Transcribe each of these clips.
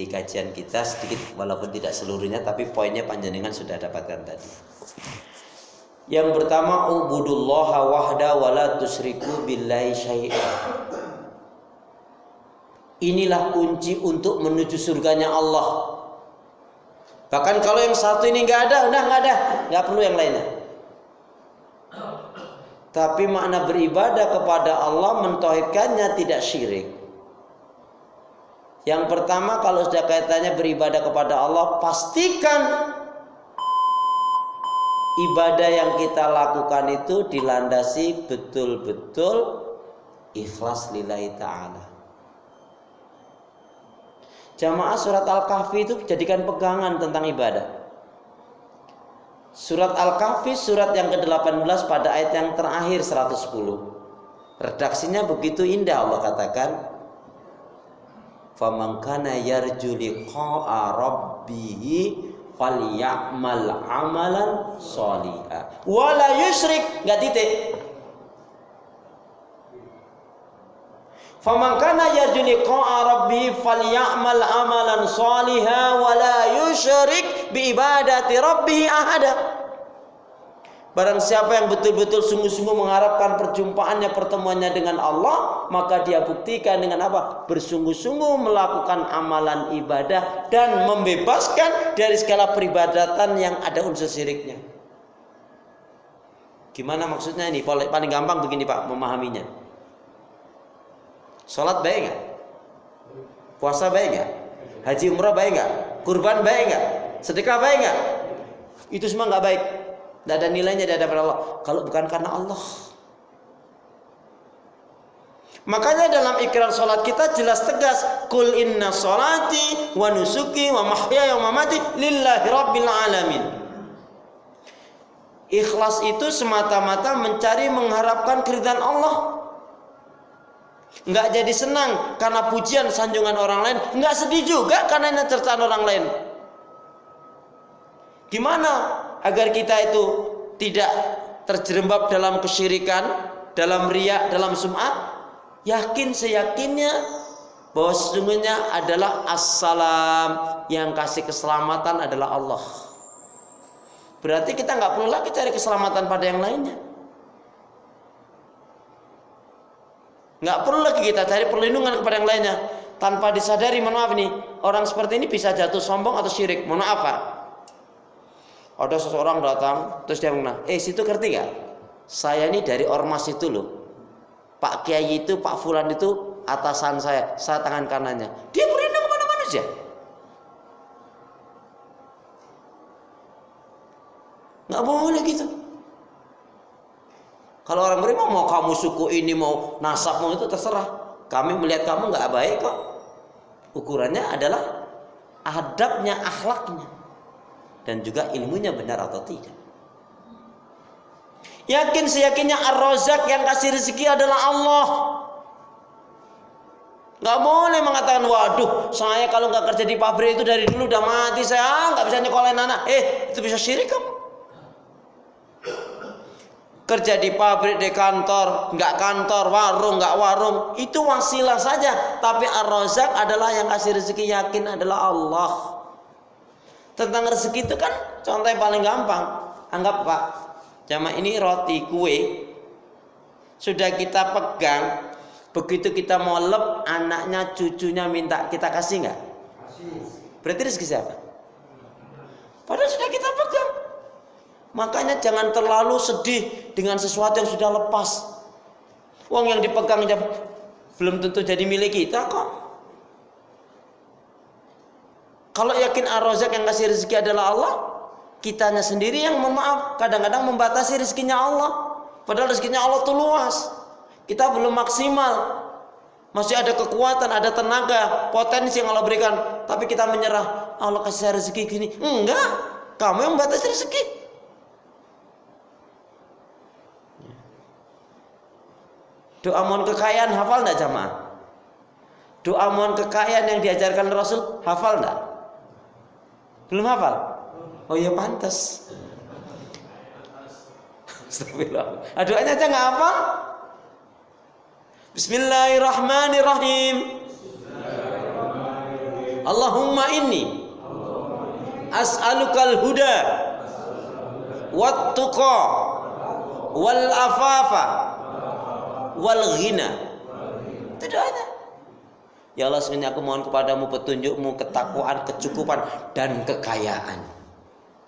mengikuti kajian kita sedikit walaupun tidak seluruhnya, tapi poinnya panjenengan sudah dapatkan tadi. Yang pertama, ubudullaha wahda wa la tusyriku billahi syai'a. Inilah kunci untuk menuju surganya Allah. Bahkan kalau yang satu ini nggak ada, udah nggak perlu yang lainnya. Tapi makna beribadah kepada Allah, mentauhidkannya, tidak syirik. Yang pertama, kalau sudah kaitannya beribadah kepada Allah, pastikan ibadah yang kita lakukan itu dilandasi betul-betul ikhlas lillahi ta'ala. Jamaah, surat Al-Kahfi itu jadikan pegangan tentang ibadah. Surat Al-Kahfi surat yang ke-18 pada ayat yang terakhir 110. Redaksinya begitu indah, Allah katakan, "Faman kana yarju liqa'a rabbih falyamal amalan sholihan wa la yusyrik," enggak titik. "Faman kana yarju liqa'a rabbih falyamal amalan sholihan wa la yusyrik bi ibadati rabbih ahada." Barang siapa yang betul-betul sungguh-sungguh mengharapkan perjumpaannya, pertemuannya dengan Allah, maka dia buktikan dengan apa? Bersungguh-sungguh melakukan amalan ibadah dan membebaskan dari segala peribadatan yang ada unsur syiriknya. Gimana maksudnya ini? Paling gampang begini Pak memahaminya. Sholat baik nggak? Puasa baik nggak? Haji umrah baik nggak? Kurban baik nggak? Sedekah baik nggak? Itu semua nggak baik. Tidak ada nilainya di hadapan Allah kalau bukan karena Allah. Makanya dalam ikrar sholat kita jelas tegas, "Qul inna sholati wa nusuki wa mahyaya wa mamati lillahi rabbil alamin." Ikhlas itu semata-mata mencari mengharapkan keridhaan Allah. Enggak jadi senang karena pujian sanjungan orang lain, enggak sedih juga karena cercaan orang lain. Gimana agar kita itu tidak terjerembab dalam kesyirikan, dalam riya, dalam sum'ah? Yakin seyakinnya bahwa sesungguhnya adalah assalam, yang kasih keselamatan adalah Allah. Berarti kita nggak perlu lagi cari keselamatan pada yang lainnya. Nggak perlu lagi kita cari perlindungan kepada yang lainnya. Tanpa disadari, mohon maaf nih, orang seperti ini bisa jatuh sombong atau syirik. Mohon maaf Pak. Ada seseorang datang, terus dia bilang, situ ngerti gak? Saya ini dari ormas itu loh. Pak Kiai itu, Pak Fulan itu atasan saya tangan kanannya. Dia berlindung kepada manusia. Nggak boleh gitu. Kalau orang beriman, mau kamu suku ini, mau nasabmu itu terserah. Kami melihat kamu nggak baik kok. Ukurannya adalah adabnya, akhlaknya. Dan juga ilmunya benar atau tidak. Yakin seyakinnya Ar-Razzaq, yang kasih rezeki adalah Allah. Gak boleh mengatakan, waduh, saya kalau gak kerja di pabrik itu dari dulu udah mati, saya gak bisa nyekolahin anak. Itu bisa syirik kamu. Kerja di pabrik, di kantor, gak kantor, warung, gak warung, itu wasilah saja. Tapi Ar-Razzaq adalah yang kasih rezeki, yakin adalah Allah. Tentang rezeki itu kan contoh yang paling gampang. Anggap Pak, jamaah ini roti, kue sudah kita pegang, begitu kita mau lep, anaknya, cucunya minta, kita kasih nggak? Berarti rezeki siapa? Padahal sudah kita pegang. Makanya jangan terlalu sedih dengan sesuatu yang sudah lepas. Uang yang dipegang belum tentu jadi milik kita kok. Kalau yakin Ar-Razzaq yang kasih rezeki adalah Allah, kitanya sendiri yang memaaf, kadang-kadang membatasi rezekinya Allah. Padahal rezekinya Allah itu luas. Kita belum maksimal. Masih ada kekuatan, ada tenaga, potensi yang Allah berikan. Tapi kita menyerah, Allah kasih saya rezeki gini. Enggak, kamu yang membatasi rezeki. Doa mohon kekayaan hafal enggak jamaah? Doa mohon kekayaan yang diajarkan Rasul hafal enggak? Belum hafal? Oh iya pantas. Astagfirullah. Doanya aja nggak hafal? Bismillahirrahmanirrahim. Allahumma inni as'alukal huda wat tuqa wal afafa wal ghina. Itu doanya. Ya Allah, sesungguhnya aku mohon kepadamu petunjukmu, ketakwaan, kecukupan dan kekayaan.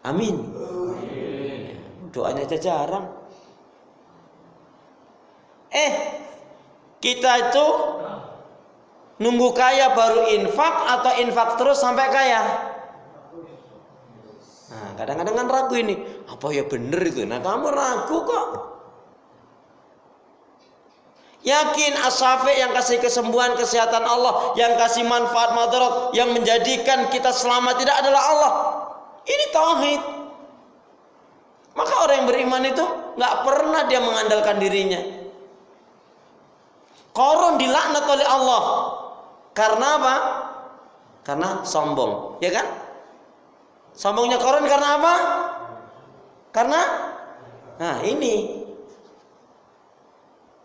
Amin. Doanya aja jarang. Kita itu nunggu kaya baru infak atau infak terus sampai kaya? Nah, kadang-kadang kan ragu ini. Apa ya bener itu? Nah, kamu ragu kok. Yakin As-Syafi' yang kasih kesembuhan, kesehatan Allah, yang kasih manfaat madarat, yang menjadikan kita selamat tidak adalah Allah. Ini tauhid. Maka orang yang beriman itu nggak pernah dia mengandalkan dirinya. Qarun dilaknat oleh Allah. Karena apa? Karena sombong, ya kan? Sombongnya Qarun karena apa? Karena ini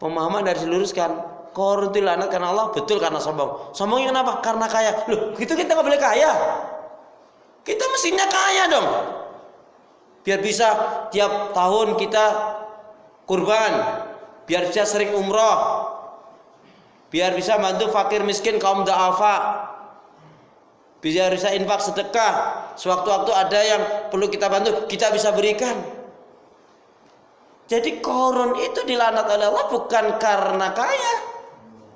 pemahaman dari diluruskan. Qarun dilaknat karena Allah, betul karena sombong. Sombongnya kenapa? Karena kaya. Loh, gitu kita nggak boleh kaya. Kita mestinya kaya dong. Biar bisa tiap tahun kita kurban, biar bisa sering umroh, biar bisa bantu fakir miskin kaum du'afa, biar bisa infak sedekah. Sewaktu-waktu ada yang perlu kita bantu, kita bisa berikan. Jadi Qarun itu dilaknat oleh Allah bukan karena kaya,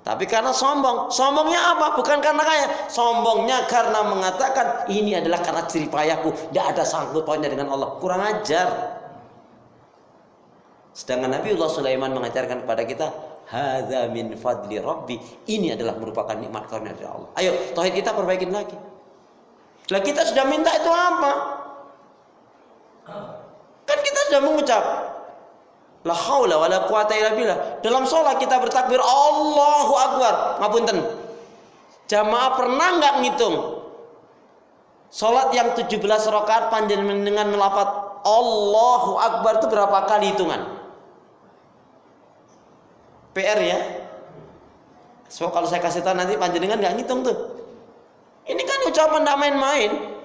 tapi karena sombong. Sombongnya apa? Bukan karena kaya. Sombongnya karena mengatakan ini adalah karena jerih payahku, tidak ada sangkut pautnya dengan Allah. Kurang ajar. Sedangkan Nabiullah Sulaiman mengajarkan kepada kita, hadza min fadli rabbi. Ini adalah merupakan nikmat karunia dari Allah. Ayo, tauhid kita perbaikin lagi. Lah kita sudah minta itu apa? Kan kita sudah mengucap la haula wala quwata illa billah. Dalam sholat kita bertakbir Allahu Akbar. Ngapunten. Jamaah pernah nggak ngitung sholat yang 17 rakaat panjenengan dengan melafaz Allahu Akbar itu berapa kali hitungan? PR ya. So kalau saya kasih tahu nanti panjenengan nggak ngitung tuh. Ini kan ucapan tidak main-main.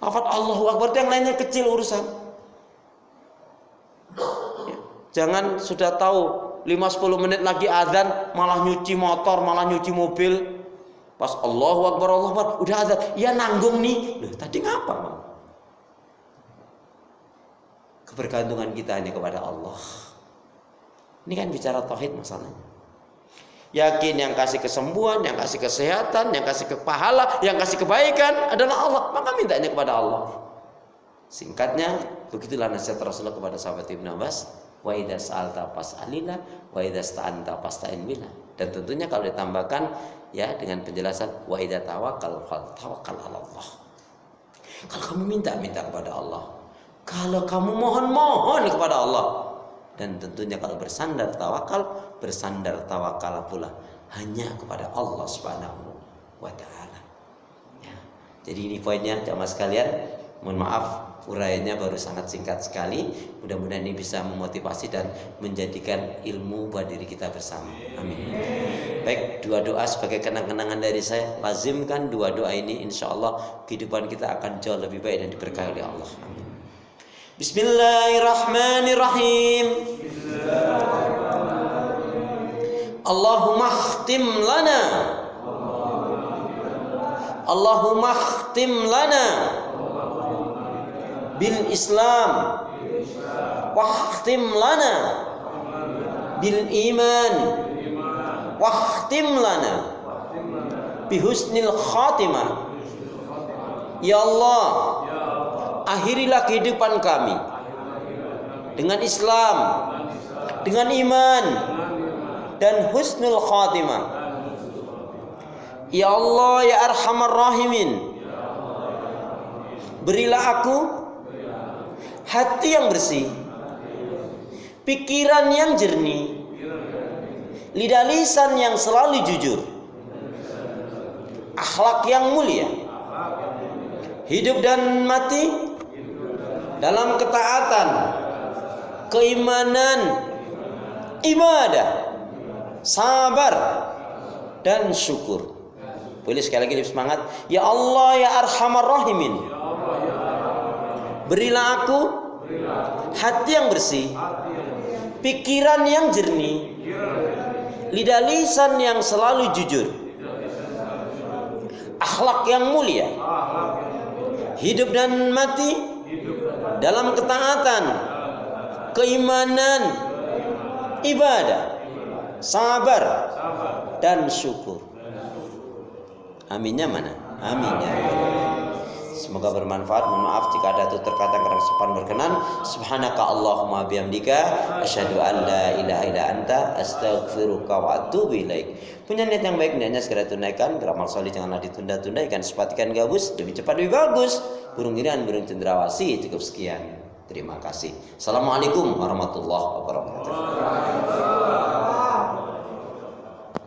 Lafaz Allahu Akbar itu yang lainnya kecil urusan. Jangan sudah tahu 5-10 menit lagi azan malah nyuci motor, malah nyuci mobil. Pas Allahu Akbar, Allahu Akbar, udah azan. Ya nanggung nih. Loh, tadi ngapa, Bang? Kebergantungan kita hanya kepada Allah. Ini kan bicara tauhid masalahnya. Yakin yang kasih kesembuhan, yang kasih kesehatan, yang kasih kepahala, yang kasih kebaikan adalah Allah. Maka mintanya kepada Allah. Singkatnya, begitulah nasihat Rasulullah kepada sahabat Ibnu Abbas. Wa idza sa'alta fas'alillah wa idza sta'anta fasta'in billah. Dan tentunya kalau ditambahkan ya dengan penjelasan wa idza tawakkal tawakkal 'ala Allah. Kalau kamu minta kepada Allah. Kalau kamu mohon kepada Allah. Dan tentunya kalau bersandar tawakal pula hanya kepada Allah Subhanahu wa taala. Ya. Jadi ini poinnya jamaah sekalian. Mohon maaf uraiannya baru sangat singkat sekali. Mudah-mudahan ini bisa memotivasi dan menjadikan ilmu buat diri kita bersama. Amin. Baik, dua doa sebagai kenang-kenangan dari saya. Lazimkan dua doa ini, insya Allah kehidupan kita akan jauh lebih baik dan diberkahi oleh Allah. Amin. Bismillahirrahmanirrahim. Allahumma khtim lana. Allahumma khtim lana bil Islam wa khtim lana bil iman wa khtim lana bi husnil khatimah. Ya Allah, akhirilah kehidupan kami dengan Islam, dengan iman dan husnul khatimah. Ya Allah, ya Arhamar Rahimin, berilah aku hati yang bersih, pikiran yang jernih, lidah lisan yang selalu jujur, akhlak yang mulia, hidup dan mati dalam ketaatan, keimanan, ibadah, sabar dan syukur. Boleh sekali lagi lebih semangat. Ya Allah ya Arhamar Rahimin, berilah aku hati yang bersih, pikiran yang jernih, lidah lisan yang selalu jujur, akhlak yang mulia, hidup dan mati dalam ketaatan, keimanan, ibadah, sabar, dan syukur. Aminnya mana? Aminnya. Semoga bermanfaat. Mohon maaf jika ada tutur kata kurang sopan berkenan. Subhanaka Allahumma bihamdika asyhadu an la ilaha illa anta astaghfiruka wa atubu ilaik. Punya niat yang baik, niatnya segera tunaikan. Beramal saleh janganlah ditunda-tunda. Ikan sepatikan gabus lebih cepat lebih bagus. Burung irian burung cendrawasih. Cukup sekian. Terima kasih. Assalamualaikum warahmatullahi wabarakatuh.